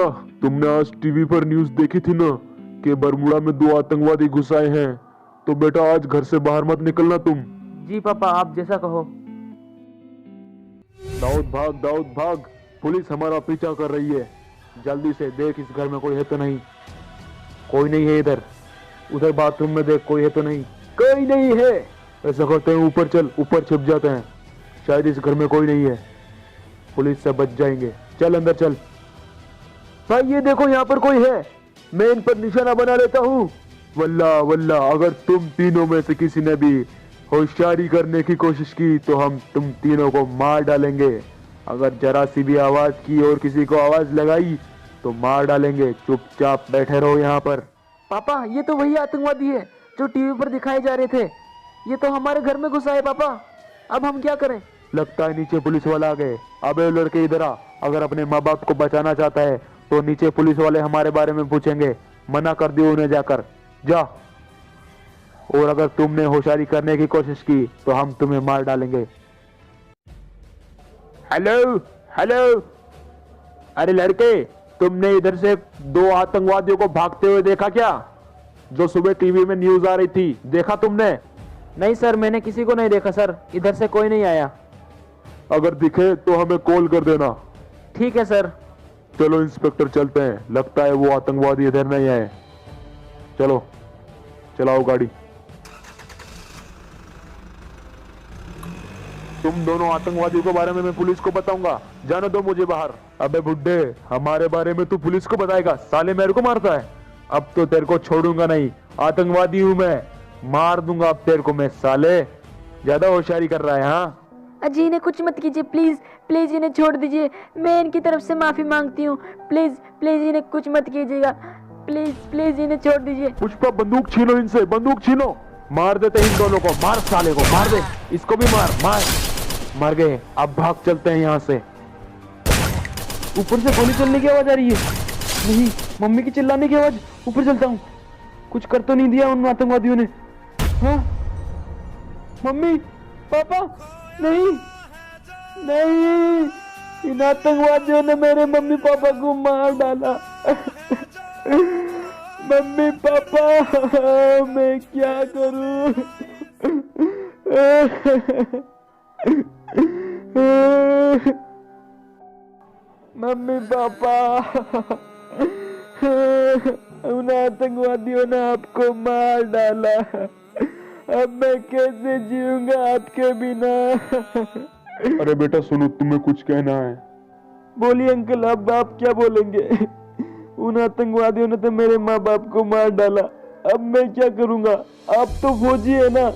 बेटा, तुमने आज टीवी पर न्यूज़ देखी थी ना कि बरमुडा में 2 आतंकवादी घुस आए हैं। तो बेटा आज घर से बाहर मत निकलना तुम। जी पापा, आप जैसा कहो। दाऊद भाग, दाऊद भाग, पुलिस हमारा पीछा कर रही है। जल्दी से देख इस घर में कोई है तो नहीं। कोई नहीं है इधर। उधर बाथरूम में देख, कोई है तो नहीं। कोई नहीं है। ऐसा करते हैं ऊपर चल, ऊपर छिप जाते हैं। शायद इस घर में कोई नहीं है, पुलिस से बच जाएंगे। चल अंदर चल। भाई ये देखो यहाँ पर कोई है, मैं इन पर निशाना बना लेता हूँ। वल्ला वल्ला, अगर तुम तीनों में से किसी ने भी होशियारी करने की कोशिश की तो हम तुम तीनों को मार डालेंगे। अगर जरा सी भी आवाज की और किसी को आवाज लगाई तो मार डालेंगे। चुपचाप बैठे रहो यहाँ पर। पापा ये तो वही आतंकवादी है जो टीवी पर दिखाए जा रहे थे। ये तो हमारे घर में घुसा है पापा। अब हम क्या करें? लगता है नीचे पुलिस वाला आ गए। अबे लड़के इधर आ, अगर अपने माँ बाप को बचाना चाहता है तो नीचे पुलिस वाले हमारे बारे में पूछेंगे। मना कर दियो उन्हें, जाकर जा। और अगर तुमने होशियारी करने की कोशिश की तो हम तुम्हें मार डालेंगे। हेलो हेलो, अरे लड़के, तुमने इधर से 2 आतंकवादियों को भागते हुए देखा क्या? जो सुबह टीवी में न्यूज आ रही थी, देखा तुमने? नहीं सर, मैंने किसी को नहीं देखा सर, इधर से कोई नहीं आया। अगर दिखे तो हमें कॉल कर देना। ठीक है सर। चलो इंस्पेक्टर चलते हैं, लगता है वो आतंकवादी इधर नहीं आए। चलो चलाओ गाड़ी। तुम दोनों आतंकवादियों के बारे में मैं पुलिस को बताऊंगा, जाने दो मुझे बाहर। अबे बुड्ढे, हमारे बारे में तू पुलिस को बताएगा? साले मेरे को मारता है। अब तो तेरे को छोड़ूंगा नहीं, आतंकवादी हूं मैं, मार दूंगा अब तेरे को मैं। साले ज्यादा होशियारी कर रहा है। हाँ अजी इन्हें कुछ मत कीजिए, प्लीज प्लीज इन्हें छोड़ दीजिए। मैं इनकी तरफ से माफी मांगती हूँ। प्लीज प्लीज इन्हें कुछ मत कीजिएगा। प्लीज प्लीज इन्हें छोड़ दीजिए। पुष्पा, बंदूक छीनो इनसे, बंदूक छीनो। मार देते इन दोनों को। मार साले को, मार दे। इसको भी मार। मार, मर गए। अब भाग चलते हैं यहाँ से। ऊपर से गोली चलने की आवाज आ रही है। नहीं, मम्मी की चिल्लाने की आवाज। ऊपर चलता हूँ। कुछ कर तो नहीं दिया उन आतंकवादियों ने? हाँ मम्मी, पापा, नहीं नहीं, इन आतंकवादियों ने मेरे मम्मी पापा को मार डाला। मम्मी पापा, मैं क्या करूं? मम्मी पापा, उन आतंकवादियों ने आपको मार डाला। अब मैं कैसे जीऊंगा आपके बिना? अरे बेटा सुनो, तुम्हें कुछ कहना है? बोलिए अंकल, अब आप क्या बोलेंगे? उन आतंकवादियों ने तो मेरे माँ बाप को मार डाला। अब मैं क्या करूंगा? आप तो फौजी है ना,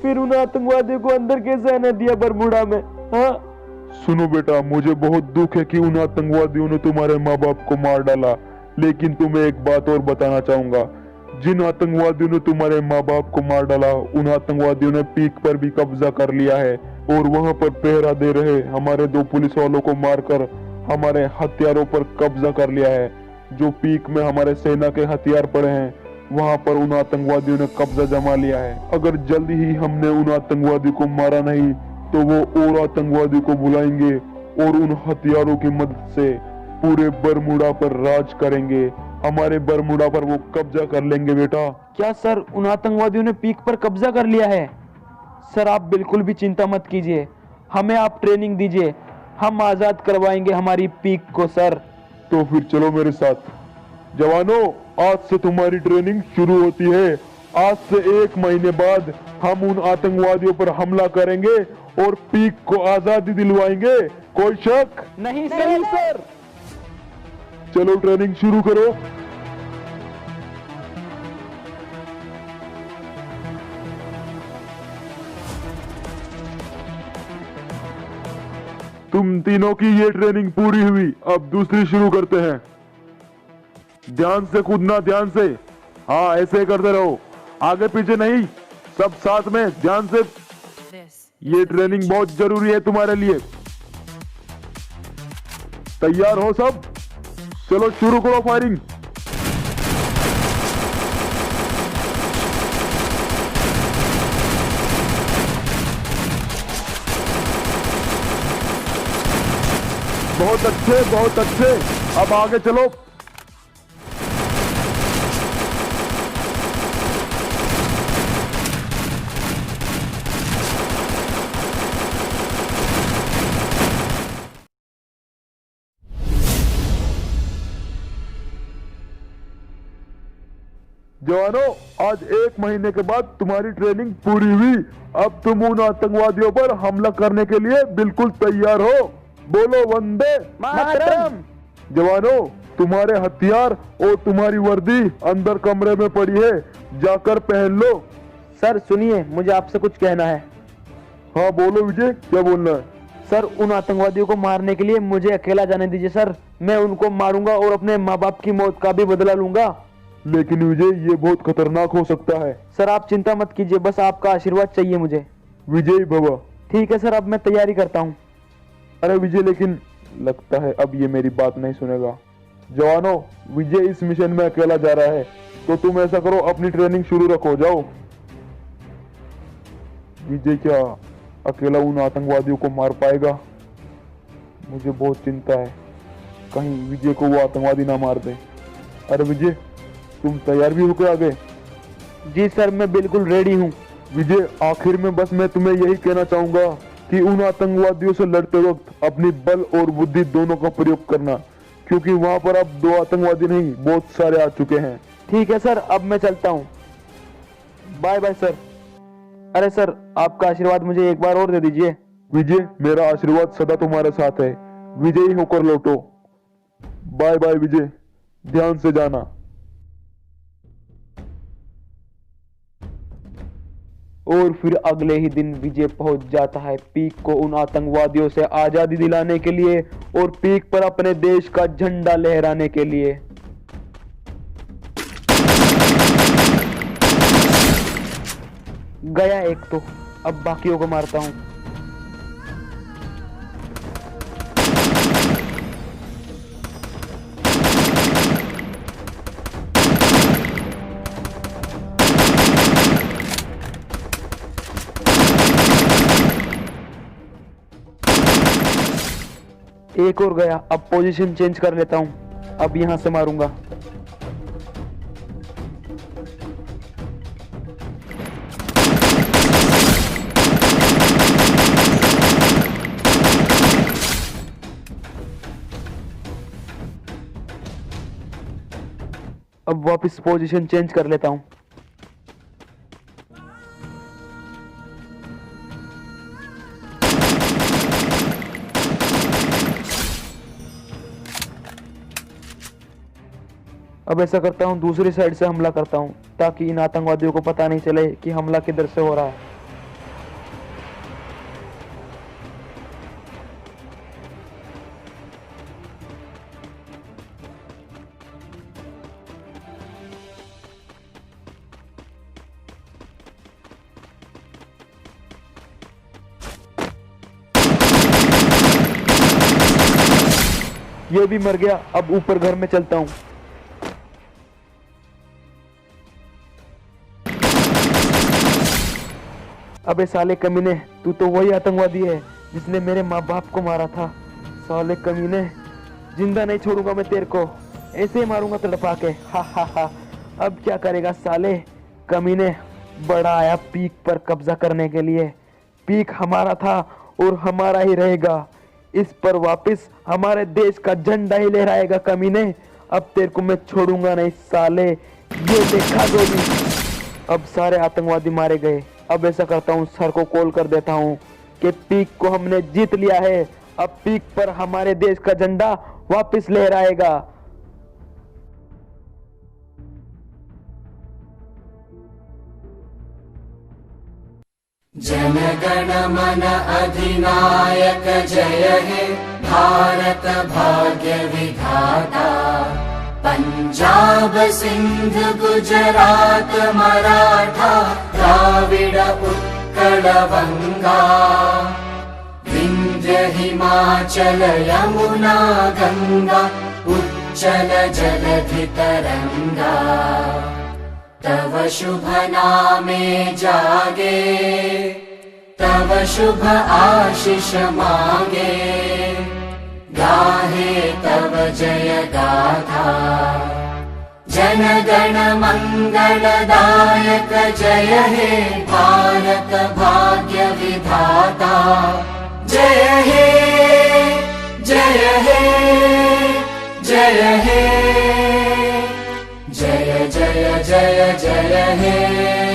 फिर उन आतंकवादियों को अंदर कैसे आने दिया बरमुडा में? हाँ सुनो बेटा, मुझे बहुत दुख है कि उन आतंकवादियों ने तुम्हारे माँ बाप को मार डाला, लेकिन तुम्हें एक बात और बताना चाहूंगा। जिन आतंकवादियों ने तुम्हारे माँ बाप को मार डाला, उन आतंकवादियों ने पीक पर भी कब्जा कर लिया है और वहां पर पहरा दे रहे हमारे 2 पुलिस वालों को मारकर हमारे हथियारों पर कब्जा कर लिया है। जो पीक में हमारे सेना के हथियार पड़े हैं, वहां पर उन आतंकवादियों ने कब्जा जमा लिया है। अगर जल्दी ही हमने उन आतंकवादियों को मारा नहीं तो वो और आतंकवादियों को बुलाएंगे और उन हथियारों की मदद से पूरे बरमुडा पर राज करेंगे। हमारे बरमुडा पर वो कब्जा कर लेंगे बेटा। क्या सर, उन आतंकवादियों ने पीक पर कब्जा कर लिया है? सर आप बिल्कुल भी चिंता मत कीजिए, हमें आप ट्रेनिंग दीजिए, हम आजाद करवाएंगे हमारी पीक को सर। तो फिर चलो मेरे साथ। जवानों, आज से तुम्हारी ट्रेनिंग शुरू होती है। आज से 1 महीने बाद हम उन आतंकवादियों पर हमला करेंगे और पीक को आजादी दिलवाएंगे। कोई शक? नहीं सर। चलो ट्रेनिंग शुरू करो। तुम तीनों की ये ट्रेनिंग पूरी हुई, अब दूसरी शुरू करते हैं। ध्यान से कूदना, ध्यान से। हाँ ऐसे करते रहो, आगे पीछे नहीं, सब साथ में, ध्यान से। ये ट्रेनिंग बहुत जरूरी है तुम्हारे लिए। तैयार हो सब? चलो शुरू करो फायरिंग। बहुत अच्छे, बहुत अच्छे। अब आगे चलो। जवानों, आज 1 महीने के बाद तुम्हारी ट्रेनिंग पूरी हुई। अब तुम उन आतंकवादियों पर हमला करने के लिए बिल्कुल तैयार हो। बोलो वंदे मातरम। जवानों, तुम्हारे हथियार और तुम्हारी वर्दी अंदर कमरे में पड़ी है, जाकर पहन लो। सर सुनिए, मुझे आपसे कुछ कहना है। हाँ बोलो विजय, क्या बोलना है? सर, उन आतंकवादियों को मारने के लिए मुझे अकेला जाने दीजिए सर। मैं उनको मारूंगा और अपने माँ बाप की मौत का भी बदला लूंगा। लेकिन विजय, ये बहुत खतरनाक हो सकता है। सर आप चिंता मत कीजिए, बस आपका आशीर्वाद चाहिए मुझे। विजय भवा। ठीक है सर, अब मैं तैयारी करता हूँ। अरे विजय, लेकिन लगता है अब ये मेरी बात नहीं सुनेगा। जवानों, विजय इस मिशन में अकेला जा रहा है, तो तुम ऐसा करो, अपनी ट्रेनिंग शुरू रखो, जाओ। विजय क्या अकेला उन आतंकवादियों को मार पाएगा? मुझे बहुत चिंता है, कहीं विजय को वो आतंकवादी ना मार दे। अरे विजय, तुम तैयार भी होकर आ गए? जी सर, मैं बिल्कुल रेडी हूँ। विजय, आखिर में बस मैं तुम्हें यही कहना चाहूंगा कि उन आतंकवादियों से लड़ते वक्त अपनी बल और बुद्धि दोनों का प्रयोग करना, क्योंकि वहां पर अब 2 आतंकवादी नहीं, बहुत सारे आ चुके हैं। ठीक है सर, अब मैं चलता हूँ। Bye bye sir. अरे सर, आपका आशीर्वाद मुझे एक बार और दे दीजिए। विजय, मेरा आशीर्वाद सदा तुम्हारे साथ है, विजयी होकर लौटो। बाय बाय विजय, ध्यान से जाना। और फिर अगले ही दिन विजय पहुंच जाता है पीक को उन आतंकवादियों से आजादी दिलाने के लिए और पीक पर अपने देश का झंडा लहराने के लिए। गया एक तो, अब बाकियों को मारता हूं। एक और गया, अब पोजीशन चेंज कर लेता हूं, अब यहां से मारूंगा। अब वापस पोजीशन चेंज कर लेता हूं। अब ऐसा करता हूँ, दूसरी साइड से हमला करता हूँ ताकि इन आतंकवादियों को पता नहीं चले कि हमला किधर से हो रहा है। ये भी मर गया। अब ऊपर घर में चलता हूँ। अबे साले कमीने, तू तो वही आतंकवादी है जिसने मेरे माँ बाप को मारा था। साले कमीने, जिंदा नहीं छोड़ूंगा मैं तेरे को, ऐसे ही मारूंगा तड़पा के। हा हा हा। अब क्या करेगा साले कमीने? बड़ा आया पीक पर कब्जा करने के लिए। पीक हमारा था और हमारा ही रहेगा। इस पर वापस हमारे देश का झंडा ही लहराएगा कमीने। अब तेरे को मैं छोड़ूंगा नहीं साले। ये देखा गोली। अब सारे आतंकवादी मारे गए। अब ऐसा करता हूँ, सर को कॉल कर देता हूँ कि पीक को हमने जीत लिया है। अब पीक पर हमारे देश का झंडा वापस लहराएगा। जनगण मन अधिनायक जय हे भारत भाग्य विधाता। पंजाब सिंध गुजरात मराठा द्राविड उत्कल बंगा। विंध्य हिमाचल यमुना गंगा उच्चल जलधि तरंगा। तव शुभ नामे जागे तव शुभ आशीष मांगे। गाहे तव जय गाथा। जनगण मंगलदायक जय हे भारत भाग्य विधाता। जय हे जय हे जय हे जय जय जय जय हे।